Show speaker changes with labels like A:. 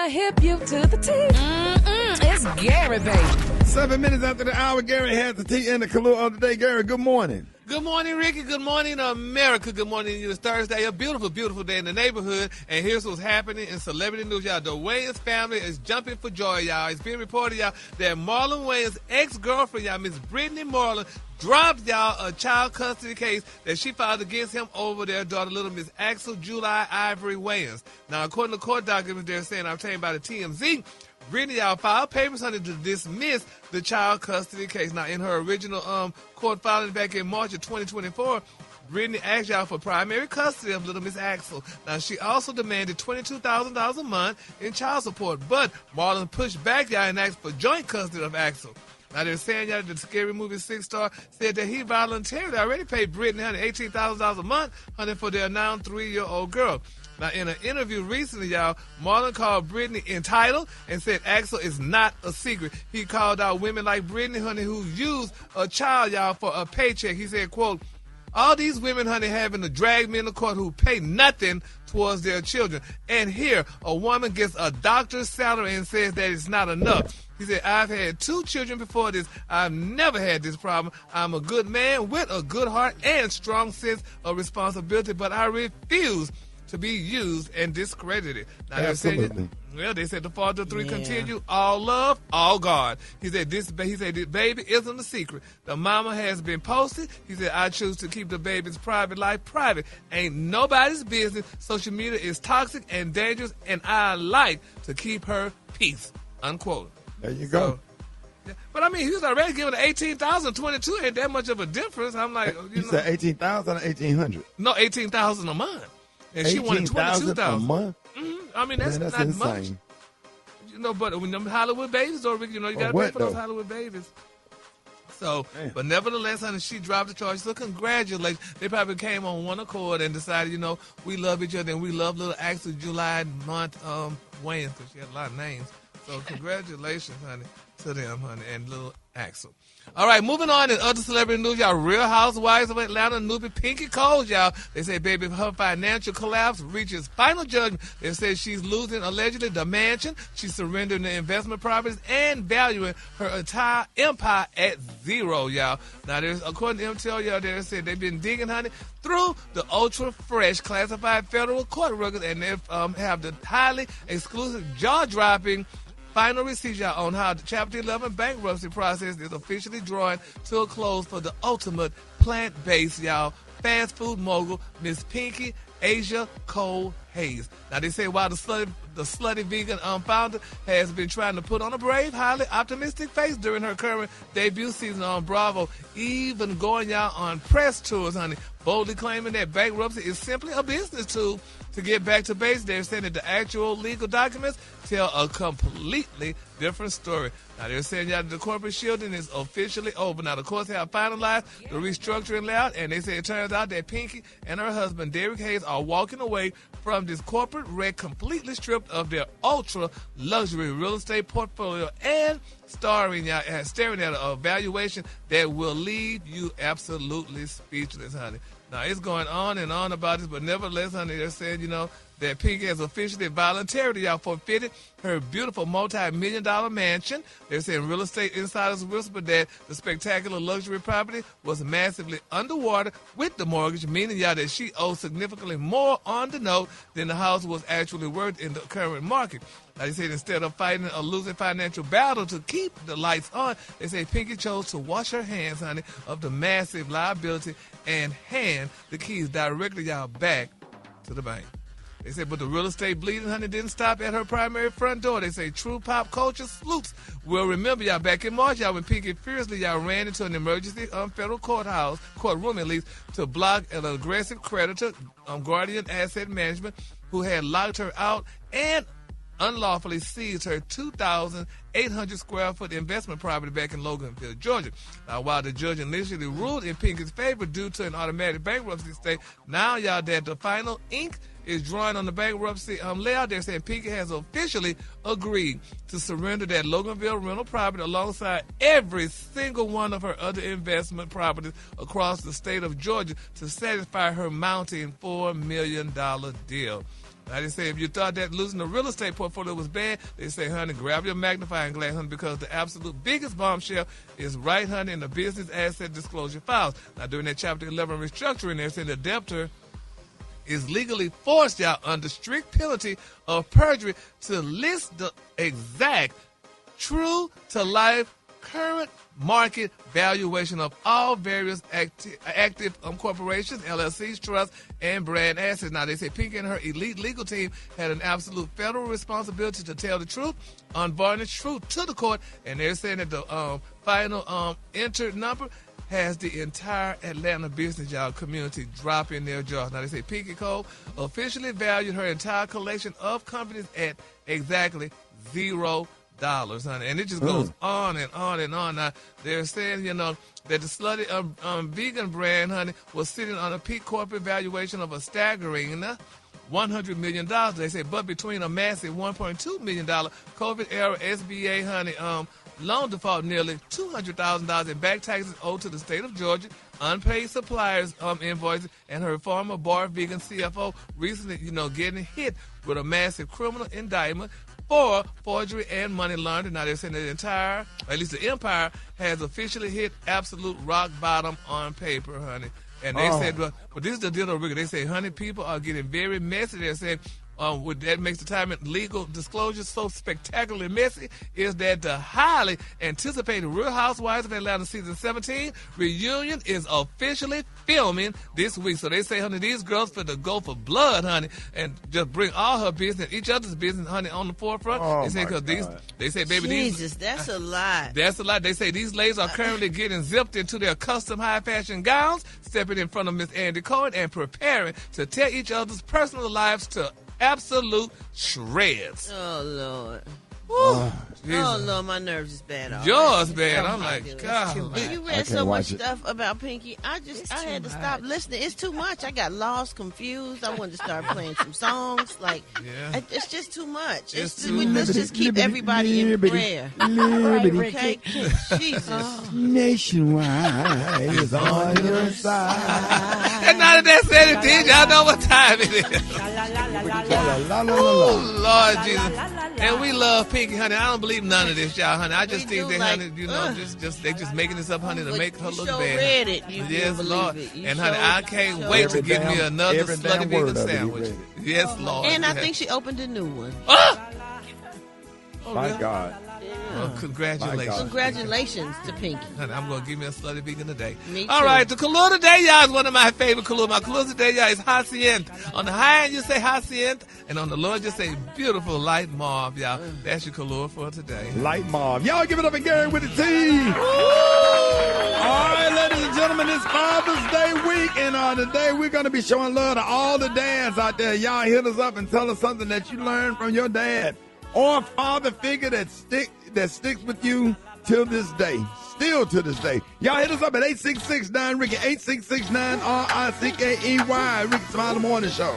A: I hip you to the T. It's Gary, baby.
B: 7 minutes after the hour, Gary has the tea in the clue of the day. Gary, good morning.
C: Good morning, Ricky. Good morning, America. Good morning to you. It's Thursday, a beautiful, beautiful day in the neighborhood. And here's what's happening in celebrity news, y'all. The Wayans family is jumping for joy, y'all. It's being reported, y'all, that Marlon Wayans' ex-girlfriend, y'all, Miss Brittany Marlon, dropped, y'all, a child custody case that she filed against him over their daughter, little Miss Axel July Ivory Wayans. Now, according to court documents, they're saying, I'm telling you about the TMZ, Brittany, y'all, filed papers on it to dismiss the child custody case. Now, in her original court filing back in March of 2024, Brittany asked y'all for primary custody of little Miss Axel. Now, she also demanded $22,000 a month in child support, but Marlon pushed back, y'all, and asked for joint custody of Axel. Now, they're saying, y'all, the Scary Movie 6-star said that he voluntarily already paid Brittany, honey, $18,000 a month, honey, for their now 3-year-old girl. Now, in an interview recently, y'all, Marlon called Brittany entitled and said Axel is not a secret. He called out women like Brittany, honey, who use a child, y'all, for a paycheck. He said, quote, all these women, honey, having to drag me in the court who pay nothing towards their children. And here, a woman gets a doctor's salary and says that it's not enough. He said, I've had 2 children before this. I've never had this problem. I'm a good man with a good heart and strong sense of responsibility, but I refuse to be used and discredited. Now,
B: absolutely.
C: They said the father of 3 continue, all love, all God. He said, this baby isn't a secret. The mama has been posted. He said, I choose to keep the baby's private life private. Ain't nobody's business. Social media is toxic and dangerous, and I like to keep her peace, unquote.
B: There you go.
C: Yeah. But I mean, he was already giving $18,000, 22 ain't that much of a difference. I'm like,
B: you said 18,000 or 1,800?
C: No, $18,000 a month. And she wanted $22,000
B: a month.
C: I mean, that's not
B: insane.
C: much. You know, but when them Hollywood babies, though, Ricky, you know, you got to pay for those Hollywood babies. So, but nevertheless, honey, she dropped the charge. So congratulations. They probably came on one accord and decided, you know, we love each other and we love little Axel July month Wayans, because she had a lot of names. So congratulations, honey, to them, honey, and little Axel. All right, moving on in other celebrity news, y'all. Real Housewives of Atlanta newbie Pinky Coles, y'all. They say, baby, her financial collapse reaches final judgment. They say she's losing, allegedly, the mansion. She's surrendering the investment properties and valuing her entire empire at zero, y'all. Now, according to MTL, y'all, they said they've been digging, honey, through the ultra-fresh classified federal court records, and they have the highly exclusive, jaw-dropping final receipts, y'all, on how the Chapter 11 bankruptcy process is officially drawing to a close for the ultimate plant-based, y'all, fast food mogul, Miss Pinky Asia Cole Hayes. Now, they say while the slutty vegan founder has been trying to put on a brave, highly optimistic face during her current debut season on Bravo, even going, y'all, on press tours, honey, boldly claiming that bankruptcy is simply a business tool to get back to base. They're saying that the actual legal documents tell a completely different story. Now, they're saying, y'all, the corporate shielding is officially over. Now, the courts have finalized the restructuring layout, and they say it turns out that Pinky and her husband, Derek Hayes, are walking away from this corporate wreck completely stripped of their ultra-luxury real estate portfolio and staring at a valuation that will leave you absolutely speechless, honey. Now, it's going on and on about this, but nevertheless, honey, they're saying, you know, that Pinky has officially voluntarily, y'all, forfeited her beautiful multi-million-dollar mansion. They're saying real estate insiders whisper that the spectacular luxury property was massively underwater with the mortgage, meaning, y'all, that she owes significantly more on the note than the house was actually worth in the current market. Like I said, instead of fighting a losing financial battle to keep the lights on, they say Pinky chose to wash her hands, honey, of the massive liability and hand the keys directly, y'all, back to the bank. They said, but the real estate bleeding, honey, didn't stop at her primary front door. They say true pop culture sleuths will remember, y'all, back in March, y'all, when Pinky fiercely, y'all, ran into an emergency federal courtroom at least, to block an aggressive creditor, Guardian Asset Management, who had locked her out and unlawfully seized her 2,800 square foot investment property back in Loganville, Georgia. Now, while the judge initially ruled in Pinky's favor due to an automatic bankruptcy stay, now, y'all, that the final ink is drawing on the bankruptcy layout, they're saying Pinky has officially agreed to surrender that Loganville rental property alongside every single one of her other investment properties across the state of Georgia to satisfy her mounting $4 million deal. Now they say if you thought that losing the real estate portfolio was bad, they say, honey, grab your magnifying glass, honey, because the absolute biggest bombshell is right, honey, in the business asset disclosure files. Now during that Chapter 11 restructuring, they're saying the debtor is legally forced out under strict penalty of perjury to list the exact true to life current market valuation of all various active corporations, LLCs, trusts, and brand assets. Now, they say Pinky and her elite legal team had an absolute federal responsibility to tell the truth, unvarnished truth to the court, and they're saying that the final entered number has the entire Atlanta business community dropping their jaws. Now, they say Pinky Cole officially valued her entire collection of companies at exactly $0, honey. And it just goes on and on and on. Now, they're saying, that the slutty vegan brand, honey, was sitting on a peak corporate valuation of a staggering $100 million. They say, but between a massive $1.2 million COVID-era SBA, honey, loan default, nearly $200,000 in back taxes owed to the state of Georgia, unpaid suppliers invoices, and her former bar vegan CFO recently, getting hit with a massive criminal indictment for forgery and money laundering. Now they're saying that the empire has officially hit absolute rock bottom on paper, honey. And they said, but this is the deal, Rickey. They say, honey, people are getting very messy. They're saying, that makes the time in legal disclosure so spectacularly messy is that the highly anticipated Real Housewives of Atlanta season 17 reunion is officially filming this week. So they say, honey, these girls for the go for blood, honey, and just bring all her business, each other's business, honey, on the forefront. They say, they say, baby,
D: that's a lot.
C: That's a lot. They say these ladies are currently getting zipped into their custom high fashion gowns, stepping in front of Miss Andy Cohen and preparing to tear each other's personal lives to absolute shreds.
D: Oh, Lord.
C: Oh,
D: Lord, my nerves is bad.
C: Yours bad. I'm like, God.
D: You read so much stuff about Pinky. I had to stop listening. It's too much. I got lost, confused. I wanted to start playing some songs. It's just too much. Let's just keep everybody in prayer. Okay? Jesus.
B: Nationwide is on your side.
C: And now that said it, did y'all know what time it is? Oh, Lord Jesus. And we love Pinky, honey. I don't believe none of this, y'all, honey. I just think that, honey, they just making this up, honey, to make her look bad.
D: Read it.
C: Yes, Lord. And, honey, I can't wait to give me another slutty vegan sandwich. Yes, Lord.
D: And I think she opened a new one.
B: My God.
C: Well, congratulations.
D: Congratulations to Pinky.
C: Honey, I'm going to give me a slutty vegan today.
D: Me too.
C: All right, the color today, y'all, is one of my favorite colors. My color today, y'all, is Hacienda. On the high end, you say Hacienda, and on the low end, you say beautiful light mauve, y'all. That's your color for today.
B: Light mauve. Y'all give it up and Gary with the T. All right, ladies and gentlemen, it's Father's Day week, and today we're going to be showing love to all the dads out there. Y'all hit us up and tell us something that you learned from your dad or father figure that sticks with you till this day. Still to this day. Y'all hit us up at 866-9-RICKEY, 866-9-RICKEY, Rickey Smiley Morning Show.